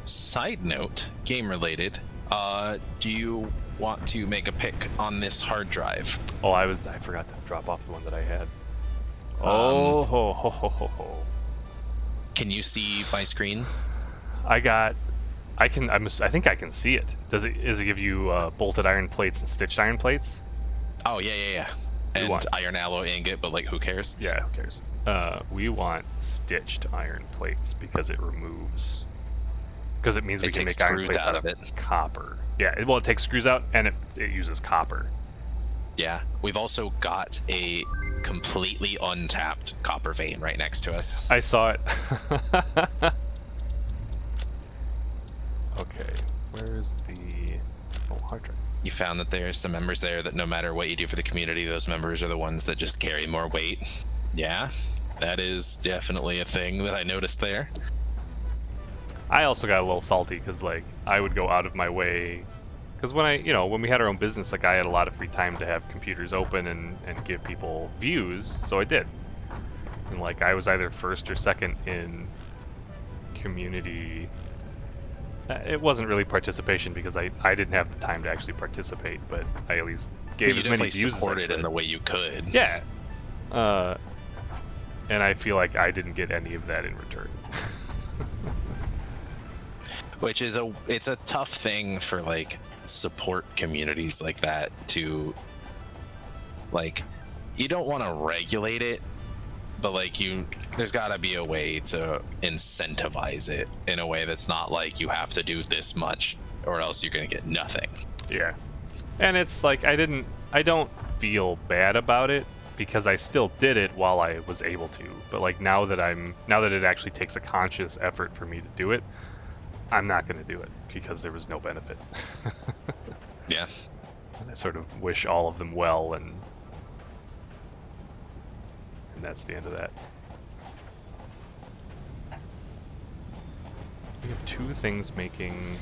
Side note, game related. Do you want to make a pick on this hard drive? Oh, I forgot to drop off the one that I had. Can you see my screen? I think I can see it. Does it give you bolted iron plates and stitched iron plates? Oh yeah. And iron alloy ingot, but like who cares? Yeah, who cares? We want stitched iron plates because it means we can make iron plates out of it. Copper. Yeah, it takes screws out and it uses copper. Yeah, we've also got a completely untapped copper vein right next to us. I saw it. Okay, where's the hard drive? You found that there's some members there that no matter what you do for the community, those members are the ones that just carry more weight. Yeah, that is definitely a thing that I noticed there. I also got a little salty because like I would go out of my way because when we had our own business, like I had a lot of free time to have computers open and give people views, so I did. And like I was either first or second in community. It wasn't really participation because I didn't have the time to actually participate, but I at least gave as many views as I could. In the way you could. Yeah. And I feel like I didn't get any of that in return. Which is it's a tough thing for like support communities like that to like, you don't want to regulate it, but like there's got to be a way to incentivize it in a way that's not like you have to do this much or else you're going to get nothing. Yeah. And it's like I don't feel bad about it because I still did it while I was able to. But like now that it actually takes a conscious effort for me to do it, I'm not going to do it because there was no benefit. Yeah. And I sort of wish all of them well, and that's the end of that. We have two things making...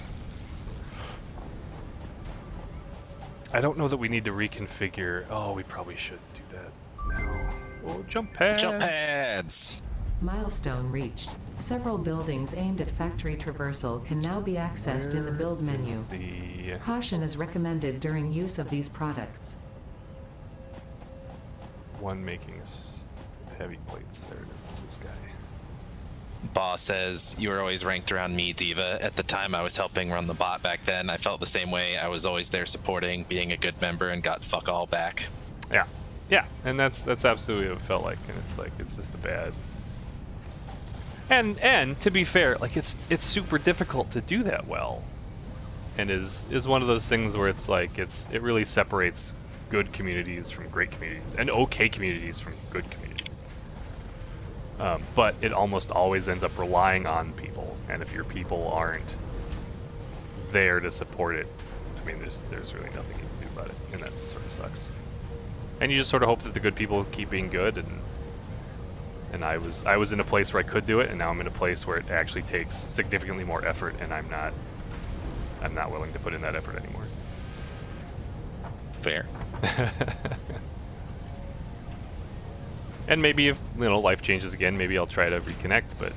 I don't know that we need to reconfigure... Oh, we probably should do that now. Oh, jump pads! Jump pads! Milestone reached. Several buildings aimed at factory traversal can now be accessed in the build menu. Caution is recommended during use of these products. One making heavy plates. There it is. It's this guy. Boss says, you were always ranked around me, Diva. At the time I was helping run the bot back then. I felt the same way. I was always there supporting, being a good member, and got fuck all back. Yeah. Yeah, and that's absolutely what it felt like. And it's just a bad... And to be fair, like it's super difficult to do that well, and is one of those things where it's like it really separates good communities from great communities and okay communities from good communities. But it almost always ends up relying on people, and if your people aren't there to support it, I mean, there's really nothing you can do about it, and that sort of sucks. And you just sort of hope that the good people keep being good, and I was in a place where I could do it, and now I'm in a place where it actually takes significantly more effort, and I'm not willing to put in that effort anymore. Fair. And maybe if life changes again, maybe I'll try to reconnect, but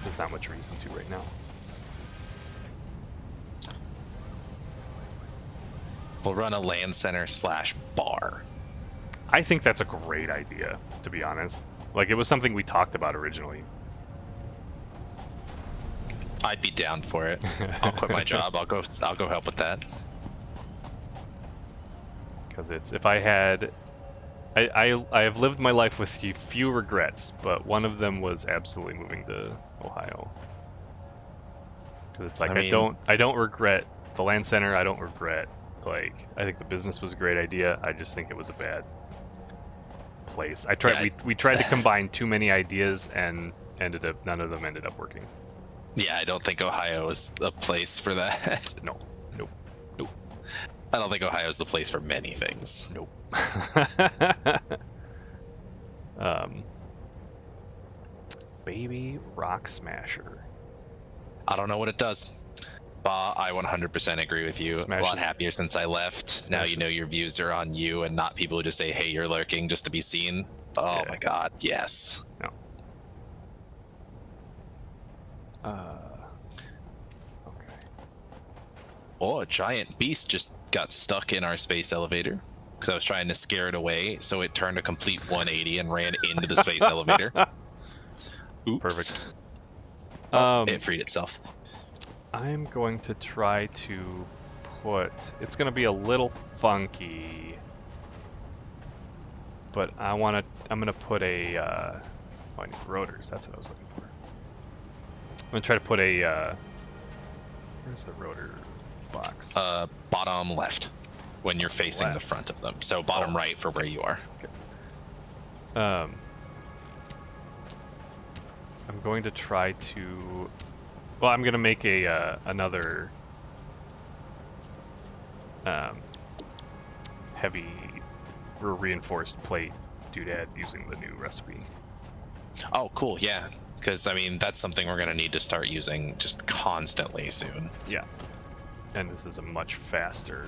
there's not much reason to right now. We'll run a LAN center / bar. I think that's a great idea, to be honest. Like, it was something we talked about originally. I'd be down for it. I'll quit my job. I'll go help with that. Because if I had... I have lived my life with few regrets, but one of them was absolutely moving to Ohio. Because it's like, I don't regret the LAN center, I don't regret... Like, I think the business was a great idea, I just think it was a bad place. We tried to combine too many ideas and none of them ended up working. Yeah, I don't think Ohio is a place for that. Nope. I don't think Ohio is the place for many things. Nope. Baby Rock Smasher. I don't know what it does. I 100% agree with you. A lot happier since I left. Now you know your views are on you and not people who just say, hey, you're lurking just to be seen. Oh my god, yes. No. Okay. Oh, a giant beast just got stuck in our space elevator because I was trying to scare it away, so it turned a complete 180 and ran into the space elevator. Oops. Perfect. Oh, it freed itself. I'm going to try to put... It's going to be a little funky, but I'm going to put a... oh, I need rotors. That's what I was looking for. I'm going to try to put a... where's the rotor box? Bottom left when you're facing the front of them. So bottom right for where you are. Okay. I'm going to try to... Well, I'm going to make a another heavy reinforced plate doodad using the new recipe. Oh, cool. Yeah. Because, I mean, that's something we're going to need to start using just constantly soon. Yeah. And this is a much faster...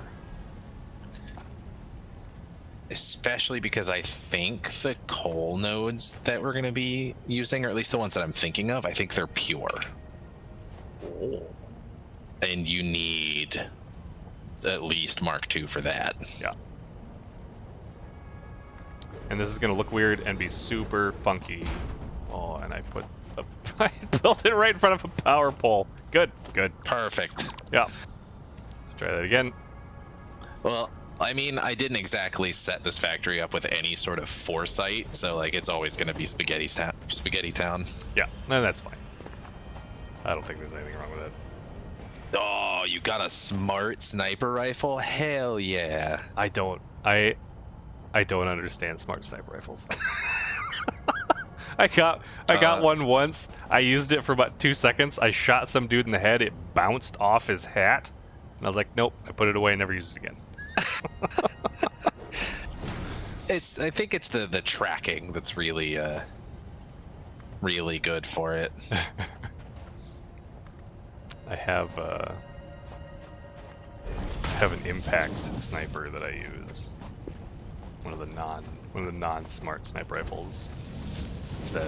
Especially because I think the coal nodes that we're going to be using, or at least the ones that I'm thinking of, I think they're pure. And you need at least Mark II for that. Yeah. And this is going to look weird and be super funky. Oh, and I built it right in front of a power pole. Good, good. Perfect. Yeah. Let's try that again. Well, I mean, I didn't exactly set this factory up with any sort of foresight, so like it's always going to be Spaghetti Town. Yeah, no, that's fine. I don't think there's anything wrong with it. Oh, you got a smart sniper rifle? Hell yeah. I don't understand smart sniper rifles. I got one once. I used it for about 2 seconds. I shot some dude in the head. It bounced off his hat. And I was like, nope. I put it away and never used it again. I think it's the tracking that's really really good for it. I have an impact sniper that I use. One of the non-smart sniper rifles.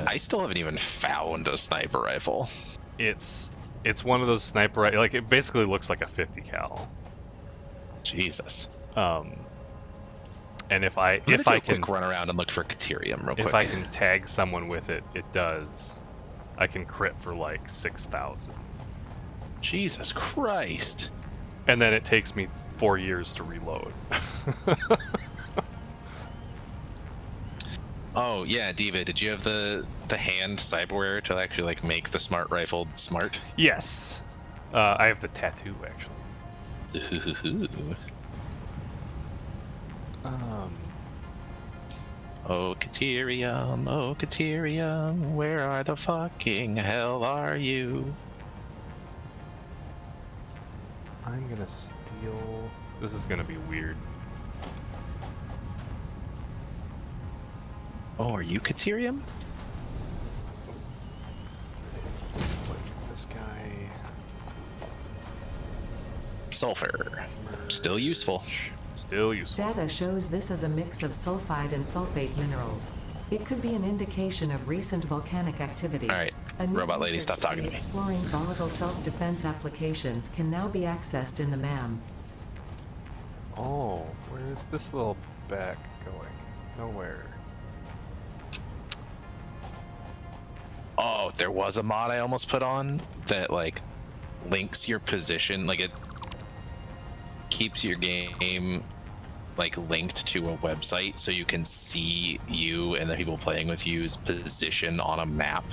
I still haven't even found a sniper rifle. It's one of those sniper, like it basically looks like a 50 cal. Jesus. And if I can run around and look for Caterium real quick. If I can tag someone with it, it does. I can crit for like 6,000. Jesus Christ. And then it takes me 4 years to reload. Oh yeah, Diva, did you have the hand cyberware to actually like make the smart rifle smart? Yes. I have the tattoo actually. Oh Caterium, where are the fucking hell are you? I'm gonna steal... This is gonna be weird. Oh, are you Caterium? Split from this guy. Sulfur. Still useful. Still useful. Data shows this as a mix of sulfide and sulfate minerals. It could be an indication of recent volcanic activity. Alright, A new robot lady, research stop talking to me. Exploring volatile self-defense applications can now be accessed in the MAM. Oh, where is this little back going? Nowhere. Oh, there was a mod I almost put on that like links your position, like it keeps your game like linked to a website so you can see you and the people playing with you's position on a map.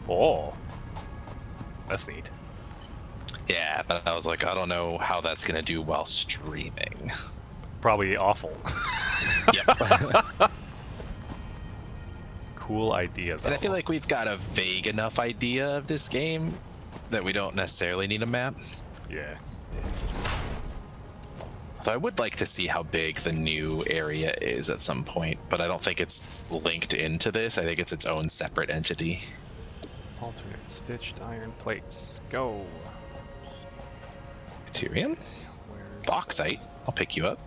Oh, that's neat. Yeah, but I was like, I don't know how that's gonna do while streaming. Probably awful. Yep. Cool idea though. And I feel like we've got a vague enough idea of this game that we don't necessarily need a map. Yeah. So I would like to see how big the new area is at some point, but I don't think it's linked into this. I think it's its own separate entity. Alternate stitched iron plates. Go. Caterium? Where's Bauxite. I'll pick you up.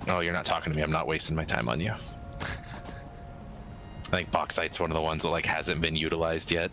Oh, you're not talking to me. I'm not wasting my time on you. I think bauxite's one of the ones that like hasn't been utilized yet.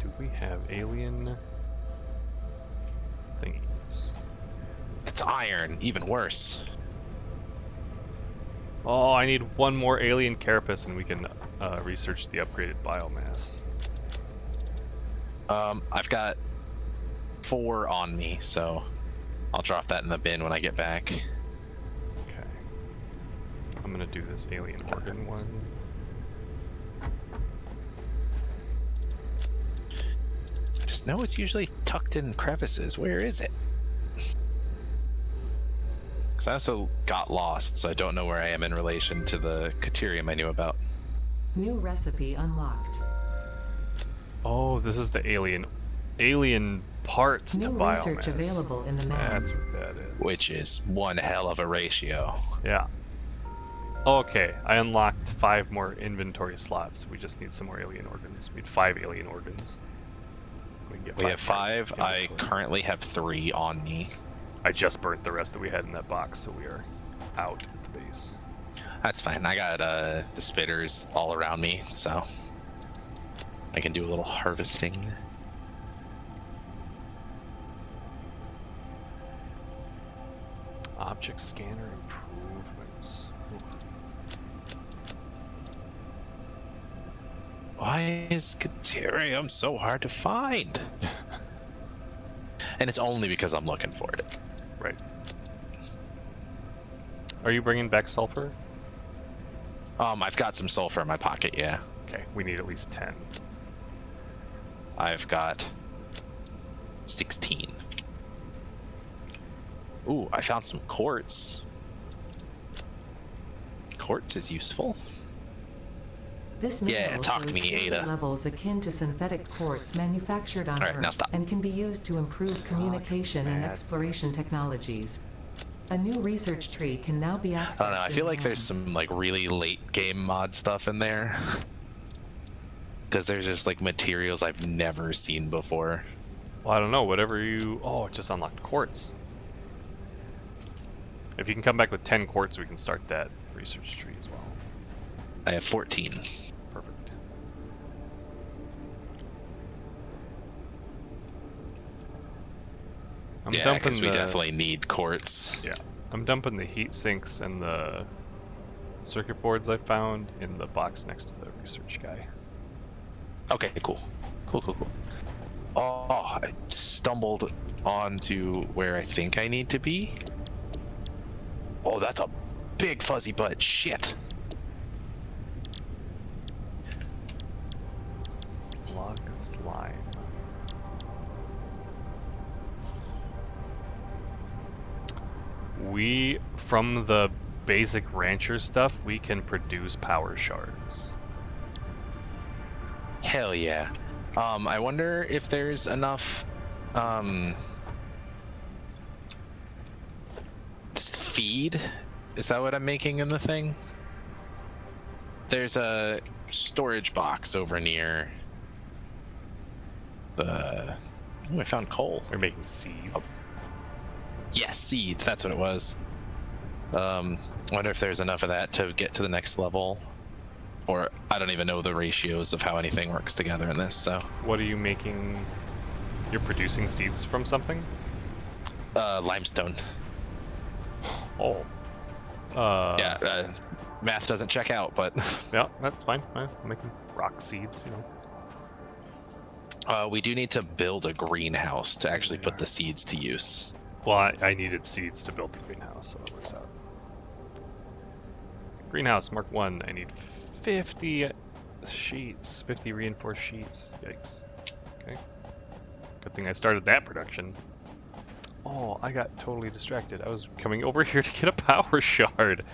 Do we have alien thingies? It's iron, even worse. Oh, I need one more alien carapace and we can research the upgraded biomass. I've got 4 on me, so I'll drop that in the bin when I get back. Okay. I'm gonna do this alien organ one. I just know it's usually tucked in crevices. Where is it? Because I also got lost, so I don't know where I am in relation to the Caterium I knew about. New recipe unlocked. Oh, this is the alien parts to New biomass. research available in the map. That's what that is. Which is one hell of a ratio. Yeah. Okay, I unlocked 5 more inventory slots. We just need some more alien organs. We need 5 alien organs. We have 5. I currently have 3 on me. I just burnt the rest that we had in that box, so we are out at the base. That's fine. I got the spitters all around me, so I can do a little harvesting. Object scanner improvements. Why is Caterium so hard to find? And it's only because I'm looking for it. Right. Are you bringing back sulfur? I've got some sulfur in my pocket, yeah. Okay, we need at least 10. I've got 16. Ooh, I found some quartz. Quartz is useful. This Yeah, mineral talk to shows me, purity Ada. levels akin to synthetic quartz manufactured on All right, now Earth stop. and can be used to improve communication and madness. exploration technologies. A new research tree can now be accessed. I don't know, I feel in like there's some like really late game mod stuff in there. Because there's just like materials I've never seen before. Well, I don't know, whatever you... Oh, it just unlocked quartz. If you can come back with 10 quartz, we can start that research tree as well. I have 14. Perfect. I'm Yeah, dumping because we the... definitely need quartz. Yeah, I'm dumping the heat sinks and the circuit boards I found in the box next to the research guy. Okay, cool. Cool. Oh, I stumbled onto where I think I need to be. Oh, that's a big fuzzy butt. Shit. Slug slime. From the basic rancher stuff, we can produce power shards. Hell yeah. I wonder if there's enough feed. Is that what I'm making in the thing? There's a storage box over near the... Oh, I found coal. We're making seeds. Oh. Yes, seeds. That's what it was. Wonder if there's enough of that to get to the next level. Or I don't even know the ratios of how anything works together in this, so... What are you making? You're producing seeds from something? Limestone. Oh. Yeah, math doesn't check out, but... Yeah, that's fine. I'm making rock seeds, you know. we do need to build a greenhouse to actually put the seeds to use. Well, I needed seeds to build the greenhouse, so that works out. Greenhouse, Mark 1. I need 50 sheets. 50 reinforced sheets. Yikes. Okay. Good thing I started that production. Oh, I got totally distracted. I was coming over here to get a power shard.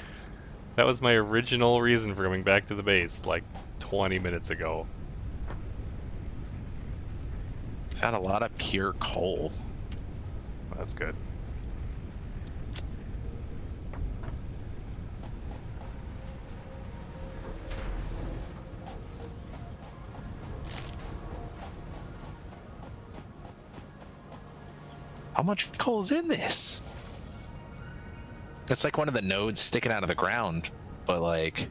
That was my original reason for coming back to the base, like 20 minutes ago. Found a lot of pure coal. That's good. How much coal is in this? It's like one of the nodes sticking out of the ground, but like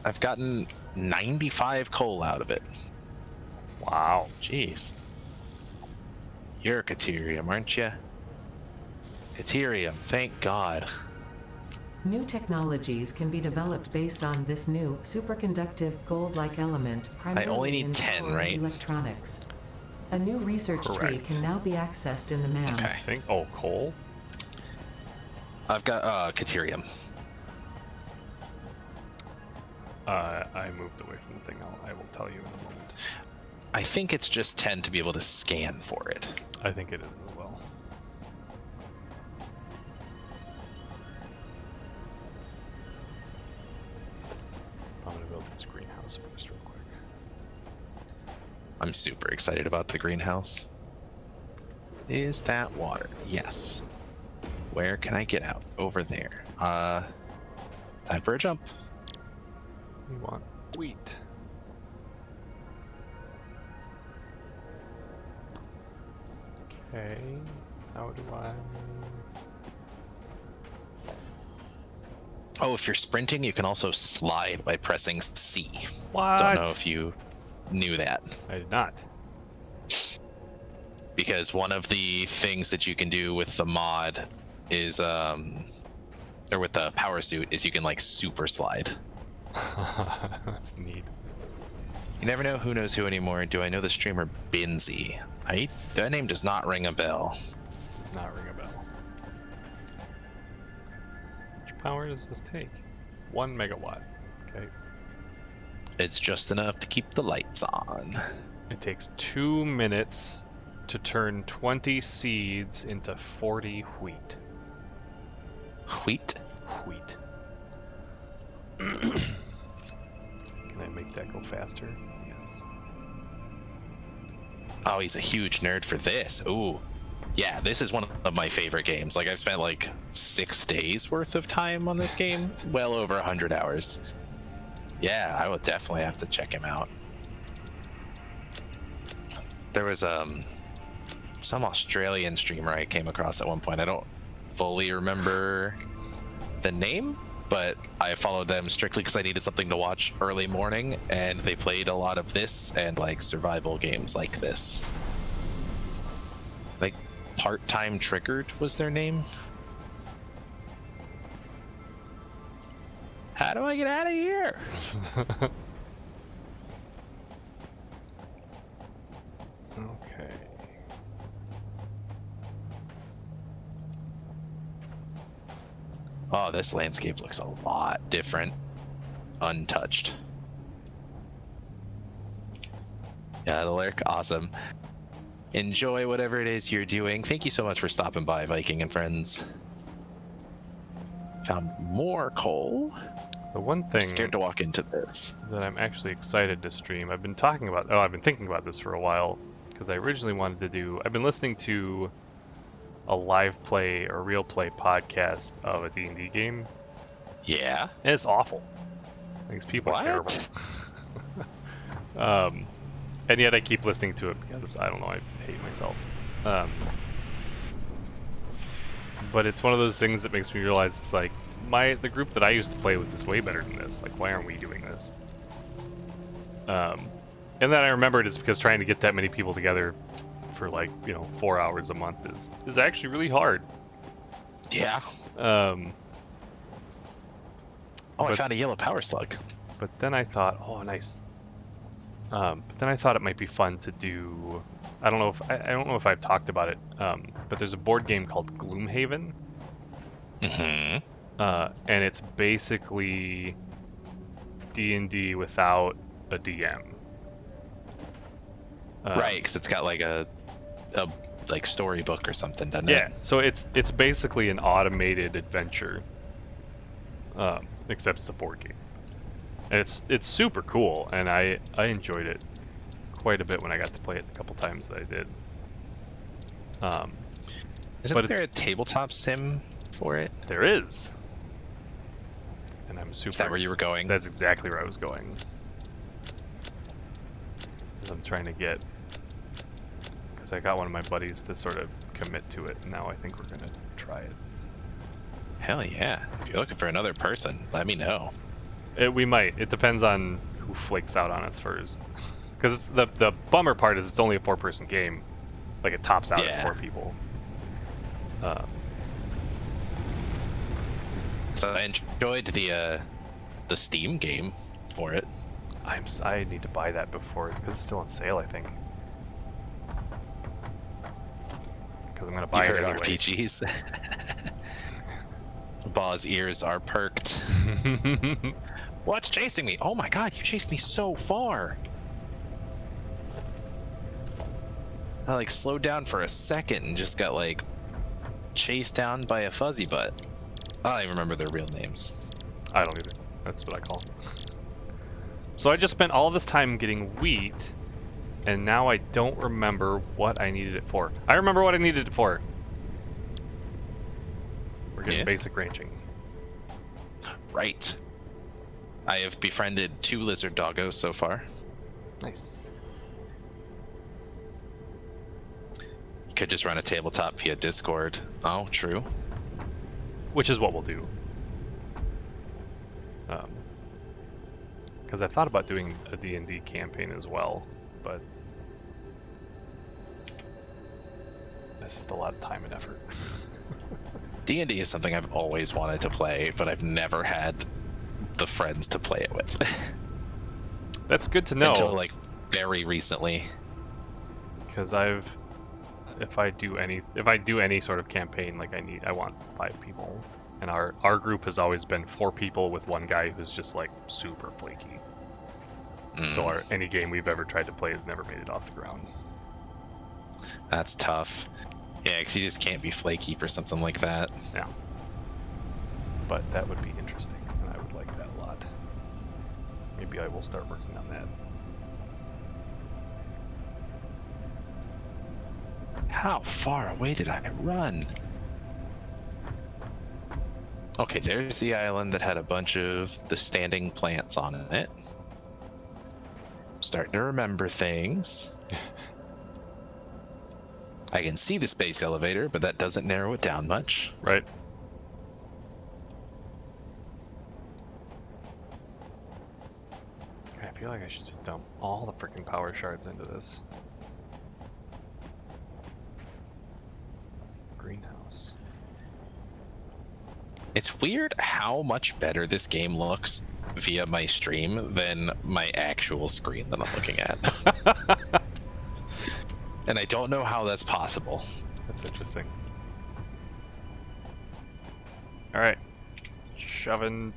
I've gotten 95 coal out of it. Wow. Wow. Jeez. You're Caterium, aren't you? Caterium, thank God. New technologies can be developed based on this new superconductive gold-like element primarily only need in 10, core right? electronics. A new research tree Correct. can now be accessed in the map. Okay. I think. Oh, coal. I've got Caterium. I moved away from the thing. I will tell you in a moment. I think it's just 10 to be able to scan for it. I think it is as well. I'm gonna build this greenhouse first, real quick. I'm super excited about the greenhouse. Is that water? Yes. Where can I get out? Over there. Time for a jump. We want wheat. Okay. How do I? Oh, if you're sprinting, you can also slide by pressing C. What? Don't know if you knew that. I did not. Because one of the things that you can do with the mod is, or with the power suit, is you can like super slide. That's neat. You never know who knows who anymore. Do I know the streamer Binzy? That name does not ring a bell. Does not ring a bell. How much power does this take? 1 megawatt. Okay. It's just enough to keep the lights on. It takes 2 minutes to turn 20 seeds into 40 wheat. Wheat? Wheat. Can I make that go faster? Yes. Oh, he's a huge nerd for this. Ooh. Yeah, this is one of my favorite games. Like, I've spent like 6 days worth of time on this game. Well over 100 hours. Yeah, I will definitely have to check him out. There was some Australian streamer I came across at one point. I don't fully remember the name, but I followed them strictly because I needed something to watch early morning, and they played a lot of this and like survival games like this. Like Part-Time Triggered was their name. How do I get out of here? Okay. Oh, this landscape looks a lot different. Untouched. Yeah, it'll work. Awesome. Enjoy whatever it is you're doing. Thank you so much for stopping by, Viking and friends. Found more coal. The one I'm thing scared to walk into this. that I'm actually excited to stream, I've been thinking about this for a while, because I originally wanted to do, I've been listening to a live play or real play podcast of a D&D game, Yeah? and it's awful. These people What? are terrible. And yet I keep listening to it because, I don't know, I hate myself. But it's one of those things that makes me realize it's like, the group that I used to play with is way better than this. Like, why aren't we doing this? And then I remembered it's because trying to get that many people together for 4 hours a month is actually really hard. Yeah. I found a yellow power slug. But then I thought, oh, nice. But then I thought it might be fun to do. I don't know if I've talked about it. But there's a board game called Gloomhaven. Mm-hmm. And it's basically D&D without a DM. Right, because it's got like a like storybook or something, doesn't it? Yeah, so it's basically an automated adventure, except it's a board game, and it's super cool, and I enjoyed it quite a bit when I got to play it the couple times that I did. Isn't there a tabletop sim for it? There is, and I'm super. Is that where you were going? That's exactly where I was going. I'm trying to get, because I got one of my buddies to sort of commit to it, and now I think we're gonna try it. Hell yeah. If you're looking for another person, let me know. We might. It depends on who flakes out on us first. Because the bummer part is it's only a 4-person game. Like, it tops out at 4 people. So I enjoyed the Steam game for it. I need to buy that before, because it's still on sale, I think. Because I'm gonna buy it anyway. RPGs. Ball's ears are perked. What's chasing me? Oh my god, you chased me so far. I like slowed down for a second and just got like chased down by a fuzzy butt. I don't even remember their real names. I don't either. That's what I call them. So I just spent all this time getting wheat, and now I don't remember what I needed it for. I remember what I needed it for. We're getting basic ranging. Right. I have befriended 2 lizard doggos so far. Nice. You could just run a tabletop via Discord. Oh, true. Which is what we'll do. Because I've thought about doing a D&D campaign as well, but it's just a lot of time and effort. D&D is something I've always wanted to play, but I've never had the friends to play it with. That's good to know. Until like very recently. Because if I do any sort of campaign, like I want 5 people, and our group has always been 4 people with 1 guy who's just like super flaky. So any game we've ever tried to play has never made it off the ground. That's tough. Yeah, because you just can't be flaky for something like that. Yeah. But that would be interesting, and I would like that a lot. Maybe I will start working on that. How far away did I run? Okay, there's the island that had a bunch of the standing plants on it. Starting to remember things. I can see the space elevator, but that doesn't narrow it down much. Right. I feel like I should just dump all the freaking power shards into this. Greenhouse. It's weird how much better this game looks via my stream than my actual screen that I'm looking at. And I don't know how that's possible. That's interesting. Alright. Shoving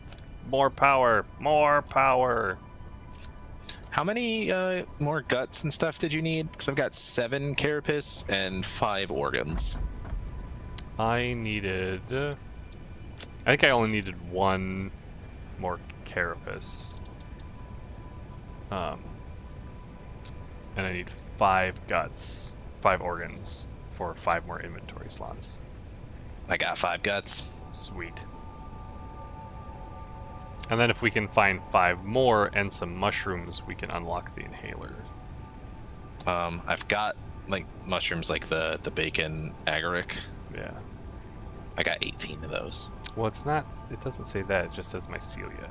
more power. More power. How many more guts and stuff did you need? Because I've got 7 carapace and 5 organs. I needed... I think I only needed 1 more carapace. And I need 5 guts, 5 organs for 5 more inventory slots. I got 5 guts. Sweet. And then if we can find 5 more and some mushrooms, we can unlock the inhaler. I've got like mushrooms like the bacon agaric. Yeah. I got 18 of those. Well, it's not, it doesn't say that, it just says mycelia.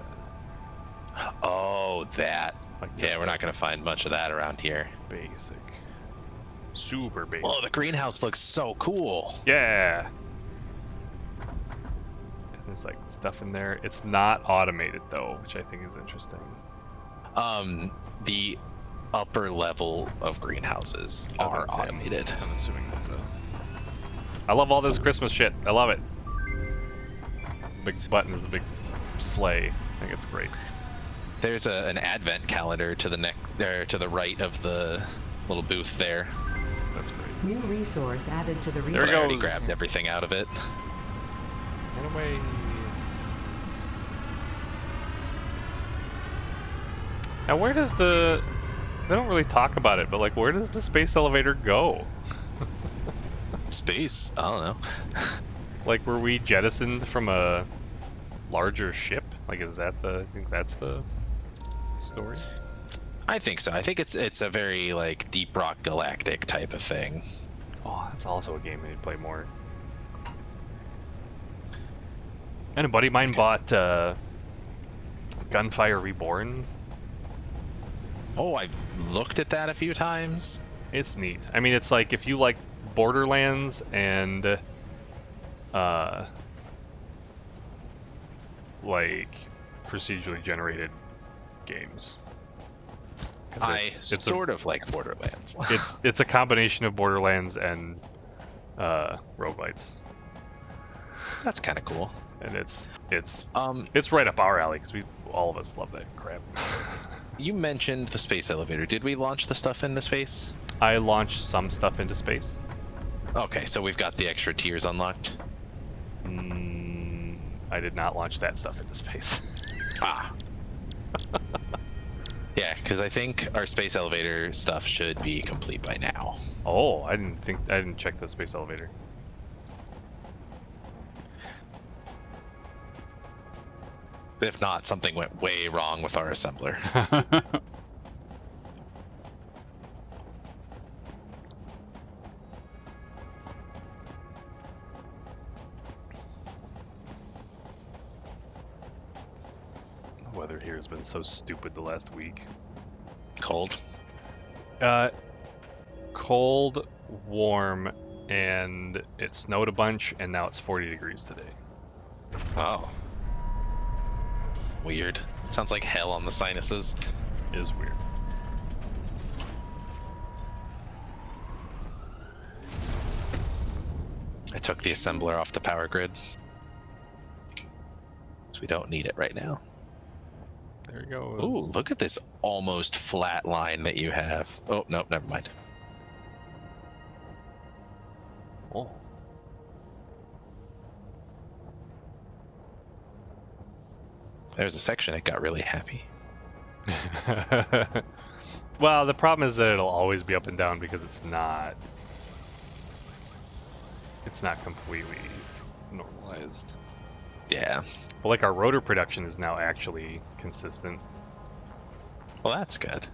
Oh, that. Like yeah, we're not going to find much of that around here. Basic. Super basic. Oh, the greenhouse looks so cool. Yeah. There's like stuff in there. It's not automated though, which I think is interesting. The upper level of greenhouses are automated. I'm assuming that's a... I love all this Christmas shit. I love it. Big button is a big sleigh. I think it's great. There's an advent calendar to the right of the little booth there. That's great. New resource added to the resource. There we go. I already grabbed everything out of it. Run away. Now where does the... They don't really talk about it, but like where does the space elevator go? Space? I don't know. Like were we jettisoned from a larger ship? Like is that I think that's the story? I think so. I think it's a very like Deep Rock Galactic type of thing. Oh, that's also a game we need to play more. And a buddy of mine bought Gunfire Reborn. Oh, I've looked at that a few times. It's neat. I mean, it's like if you like Borderlands and like procedurally generated games. It's sort of like Borderlands. it's a combination of Borderlands and roguelites. That's kind of cool. And it's right up our alley because all of us love that crap. You mentioned the space elevator. Did we launch the stuff into space? I launched some stuff into space. Okay, so we've got the extra tiers unlocked. I did not launch that stuff into space. Ah. Yeah, because I think our space elevator stuff should be complete by now. Oh, I didn't check the space elevator. If not, something went way wrong with our assembler. The weather here has been so stupid the last week. Cold? Cold, warm, and it snowed a bunch, and now it's 40 degrees today. Oh. Weird. Sounds like hell on the sinuses. It is weird. I took the assembler off the power grid. So we don't need it right now. There you go. Ooh, look at this almost flat line that you have. Oh, no, never mind. Oh. There's a section it got really happy. Well, the problem is that it'll always be up and down because it's not completely normalized. Yeah. But like our rotor production is now actually consistent. Well, that's good.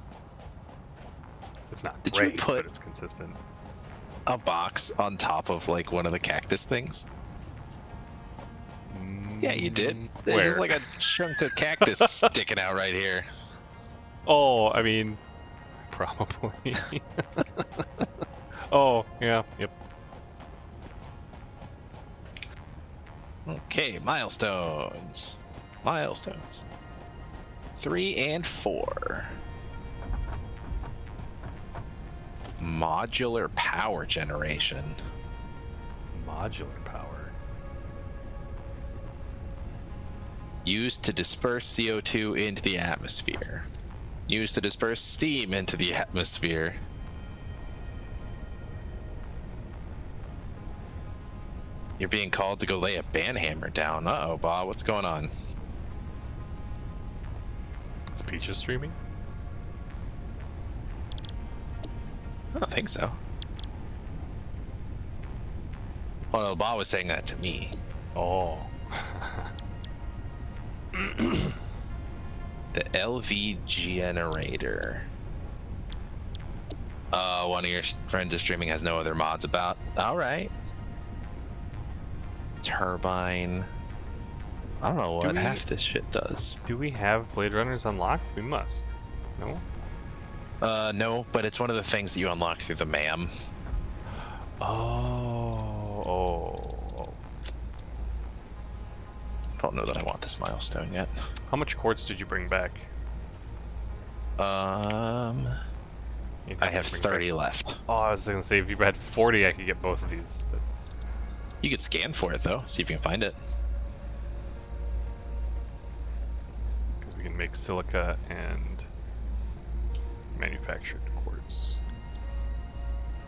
It's not Did great, you put but it's consistent. a box on top of like one of the cactus things? Yeah, you did. There's Where? just like a chunk of cactus sticking out right here. Oh, I mean, probably. Oh, yeah, yep. Okay, milestones. Milestones. 3 and 4. Modular power generation. Modular power. Used to disperse CO2 into the atmosphere. Used to disperse steam into the atmosphere. You're being called to go lay a banhammer down. Uh-oh, Bob, what's going on? Is Peaches streaming? I don't think so. Oh no, Bob was saying that to me. Oh. The LV generator. One of your friends is streaming, has no other mods about. Alright. Turbine. I don't know what half this shit does. Do we have Blade Runners unlocked? We must. No? No, but it's one of the things that you unlock through the MAM. Oh. I don't know that I want this milestone yet. How much quartz did you bring back? I have 30 left. Oh, I was gonna say if you had 40, I could get both of these. But You could scan for it though, see if you can find it. because we can make silica and manufactured quartz.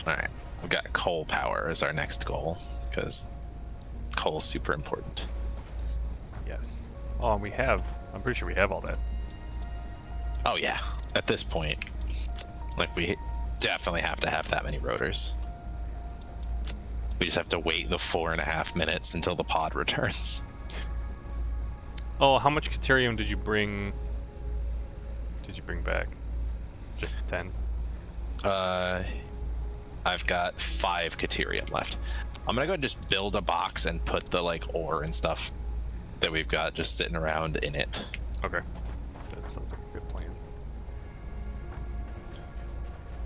Alright, we've got coal power as our next goal, because coal is super important. Yes. Oh, and I'm pretty sure we have all that. Oh yeah, at this point, like we definitely have to have that many rotors. We just have to wait the 4.5 minutes until the pod returns. Oh, how much Caterium did you bring back? Just 10? I've got 5 Caterium left. I'm gonna go and just build a box and put the like ore and stuff that we've got just sitting around in it. Okay. That sounds like a good plan.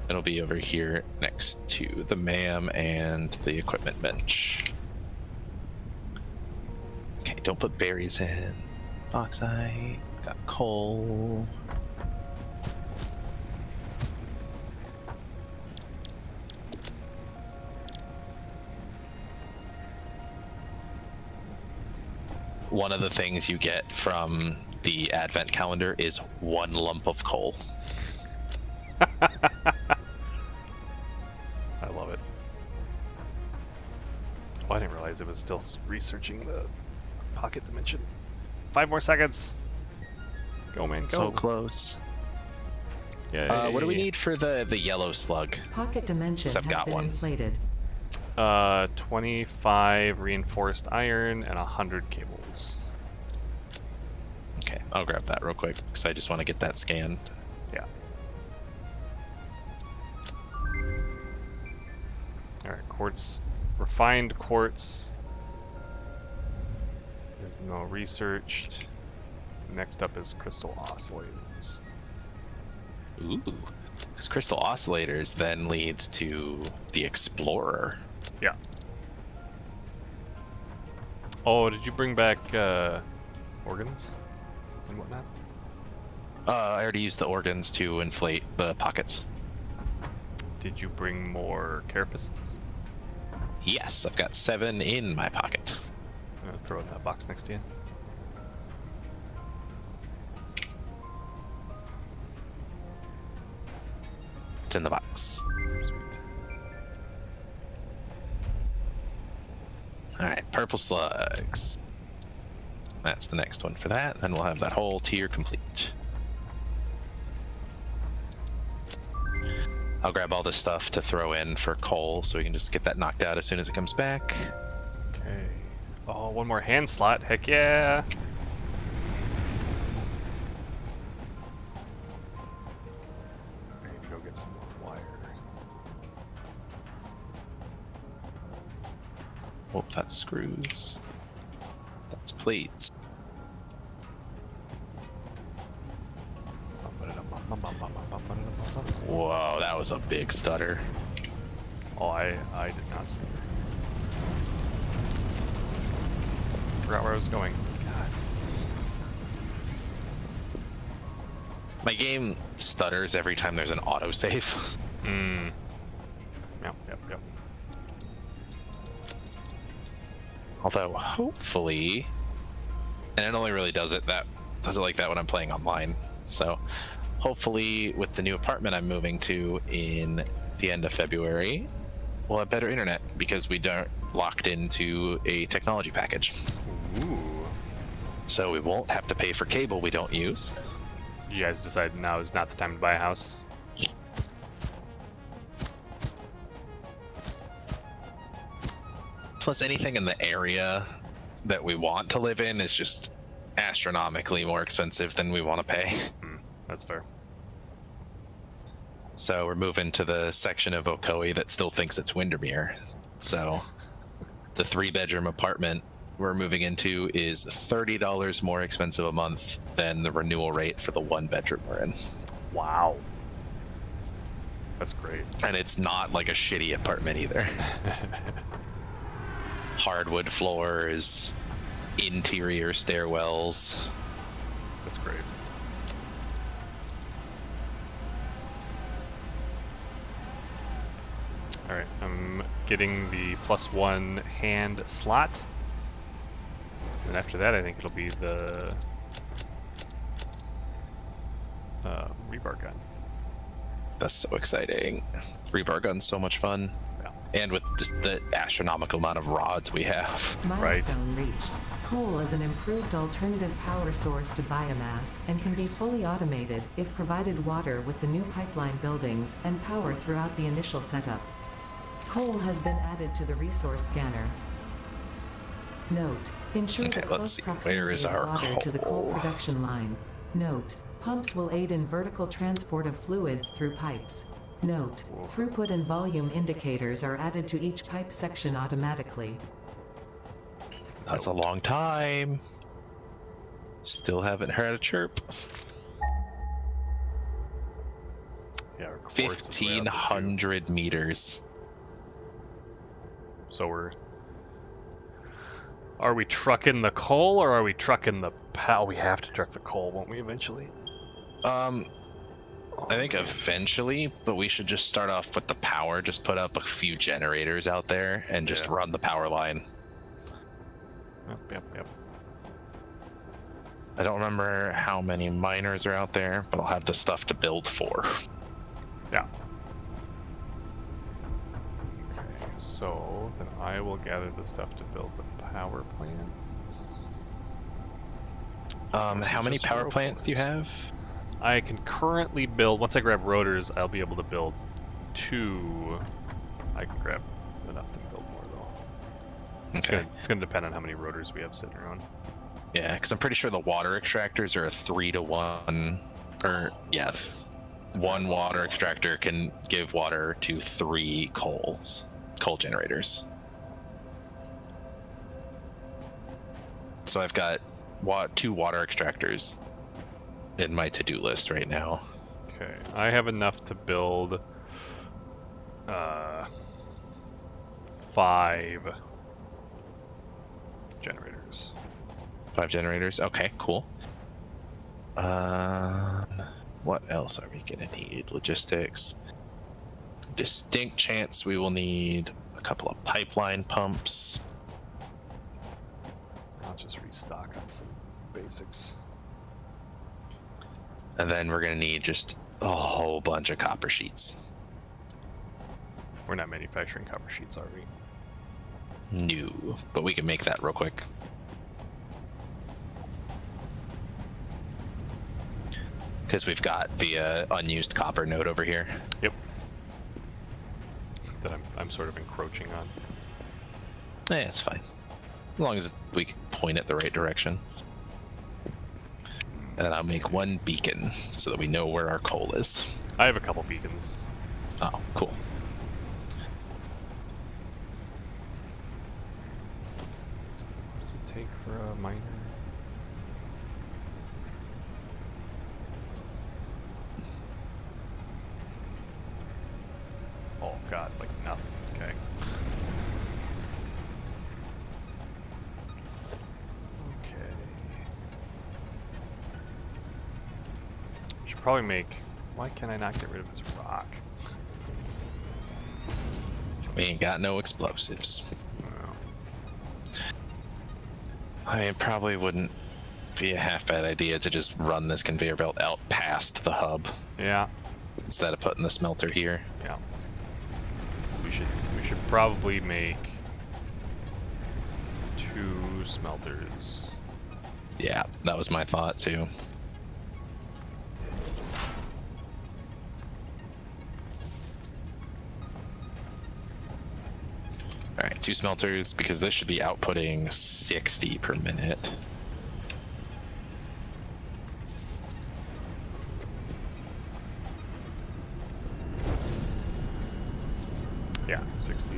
It'll be over here next to the MAM and the equipment bench. Okay, don't put berries in. Bauxite, got coal. One of the things you get from the advent calendar is 1 lump of coal. I love it. Oh, I didn't realize it was still researching the pocket dimension. 5 more seconds. Go, man, go. So close. Yeah. What do we need for the yellow slug? Pocket dimension I've has got been one. inflated. 25 reinforced iron and 100 cables. Okay, I'll grab that real quick because I just want to get that scanned. Yeah. Alright, quartz. Refined quartz is now researched. Next up is crystal oscillators. Ooh, because crystal oscillators then leads to the explorer. Yeah. Oh, did you bring back organs and whatnot? I already used the organs to inflate the pockets. Did you bring more carapaces? Yes, I've got 7 in my pocket. I'm gonna throw it in that box next to you. It's in the box. Sweet. Alright, purple slugs. That's the next one for that. Then we'll have that whole tier complete. I'll grab all this stuff to throw in for coal so we can just get that knocked out as soon as it comes back. Okay. Oh, one more hand slot. Heck yeah. I need to go get some more wire. Oh, that's screws. That's plates. Whoa, that was a big stutter. Oh, I did not stutter. Forgot where I was going. God. My game stutters every time there's an autosave. Hmm. Yep. Although, hopefully, and it only really does it like that when I'm playing online. So, hopefully, with the new apartment I'm moving to in the end of February, we'll have better internet because we aren't locked into a technology package. Ooh. So we won't have to pay for cable we don't use. You guys decided now is not the time to buy a house? Plus, anything in the area that we want to live in is just astronomically more expensive than we want to pay. That's fair. So we're moving to the section of Ocoee that still thinks it's Windermere. So the 3-bedroom apartment we're moving into is $30 more expensive a month than the renewal rate for the 1-bedroom we're in. Wow. That's great. And it's not like a shitty apartment either. Hardwood floors, interior stairwells. That's great. Alright, I'm getting the +1 hand slot. And after that, I think it'll be the rebar gun. That's so exciting. Rebar gun's so much fun. Yeah. And with just the astronomical amount of rods we have. Milestone reached. Coal is an improved alternative power source to biomass and can be fully automated if provided water with the new pipeline buildings and power throughout the initial setup. Coal has been added to the resource scanner. Note: ensure Okay, the let's close see. proximity Where is of our water to the coal coal? production line. Note: pumps will aid in vertical transport of fluids through pipes. Note: throughput and volume indicators are added to each pipe section automatically. That's a long time. Still haven't heard a chirp. Yeah, our quartz is way up there, too. 1,500 meters. So are we trucking the coal or are we trucking the power? We have to truck the coal, won't we, eventually? I think eventually, but we should just start off with the power. Just put up a few generators out there and just run the power line. Yep. I don't remember how many miners are out there, but I'll have the stuff to build for. Yeah. Okay, so then I will gather the stuff to build the power plants. How many power plants do you have? I can currently build, once I grab rotors, I'll be able to build 2. I can grab enough to build more, though. Okay. It's gonna depend on how many rotors we have sitting around. Yeah, because I'm pretty sure the water extractors are a 3-to-1. Or, yeah, 1 water extractor can give water to 3 coal generators. So I've got 2 water extractors in my to-do list right now. Okay, I have enough to build 5 generators. 5 generators. Okay, cool. What else are we gonna need? Logistics. Distinct chance we will need a couple of pipeline pumps. I'll just restock on some basics. And then we're gonna need just a whole bunch of copper sheets. We're not manufacturing copper sheets, are we? No, but we can make that real quick. Because we've got the unused copper node over here. Yep. That I'm sort of encroaching on. It's fine. As long as we can point it the right direction. And then I'll make 1 beacon so that we know where our coal is. I have a couple beacons. Oh, cool. What does it take for a miner? Oh god, like nothing. Okay. Okay. Should probably make... Why can I not get rid of this rock? We ain't got no explosives. Oh. I mean, it probably wouldn't be a half bad idea to just run this conveyor belt out past the hub Yeah. instead of putting the smelter here. Yeah. So we should probably make 2 smelters. Yeah, that was my thought too. Alright, 2 smelters, because this should be outputting 60 per minute. Yeah, 60.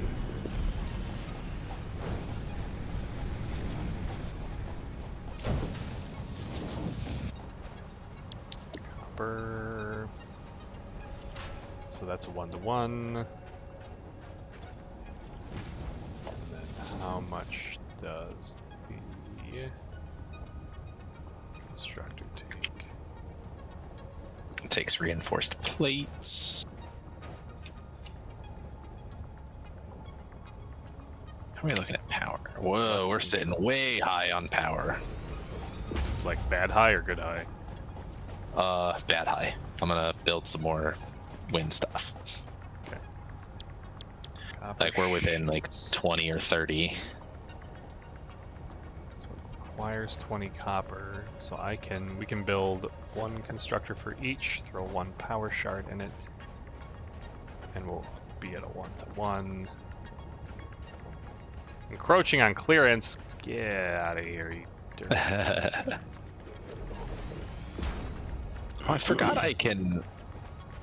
Copper. So that's a 1-to-1. And then how much does the constructor take? It takes reinforced plates. How are we looking at power? Whoa, we're sitting way high on power. Like bad high or good high? Bad high. I'm gonna build some more wind stuff. Okay. Copper Like we're within like sheets. 20 or 30. So it requires 20 copper, so we can build 1 constructor for each, throw 1 power shard in it, and we'll be at a 1-to-1. Encroaching on clearance. Get out of here, you dirty Oh, I forgot I can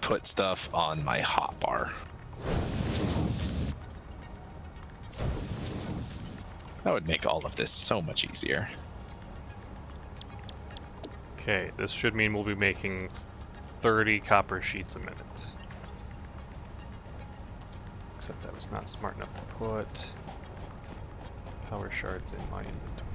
put stuff on my hotbar. That would make all of this so much easier. Okay, this should mean we'll be making 30 copper sheets a minute. Except I was not smart enough to put power shards in my inventory.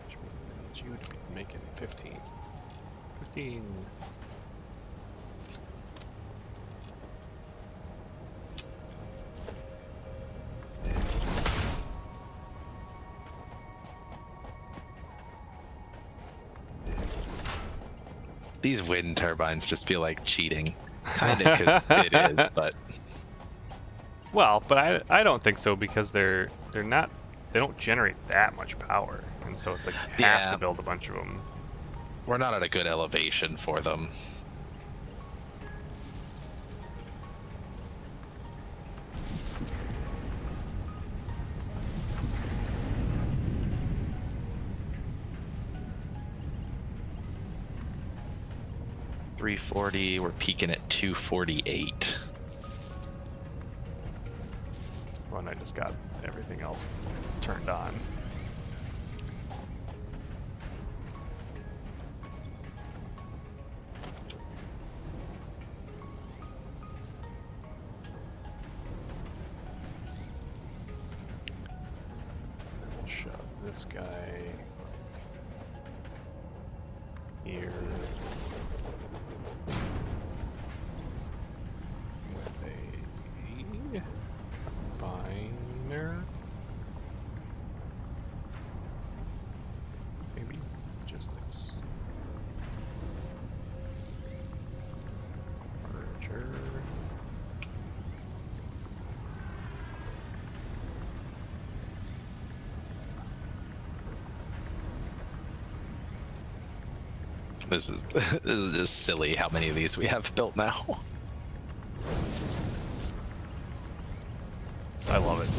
Which means I need you to be making 15. 15. These wind turbines just feel like cheating. Kind of, because it is, but... Well, but I don't think so, because they're not, they don't generate that much power, and so it's like you have to build a bunch of them. We're not at a good elevation for them. $340, we're peaking at 248. Well, and I just got everything else turned on. We'll shove this guy here. Maybe just this. Merger. This is just silly how many of these we have built now. I love it.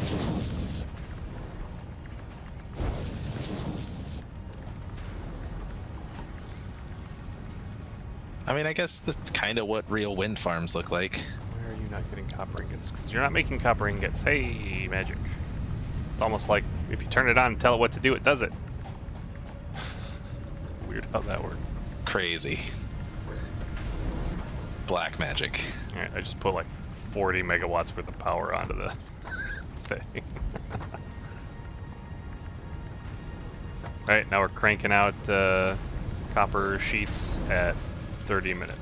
I mean, I guess that's kind of what real wind farms look like. Why are you not getting copper ingots? Because you're not making copper ingots. Hey, magic. It's almost like if you turn it on and tell it what to do, it does it. It's weird how that works. Crazy. Black magic. Alright, I just put like 40 megawatts worth of power onto the thing. Alright, now we're cranking out copper sheets at 30 a minute.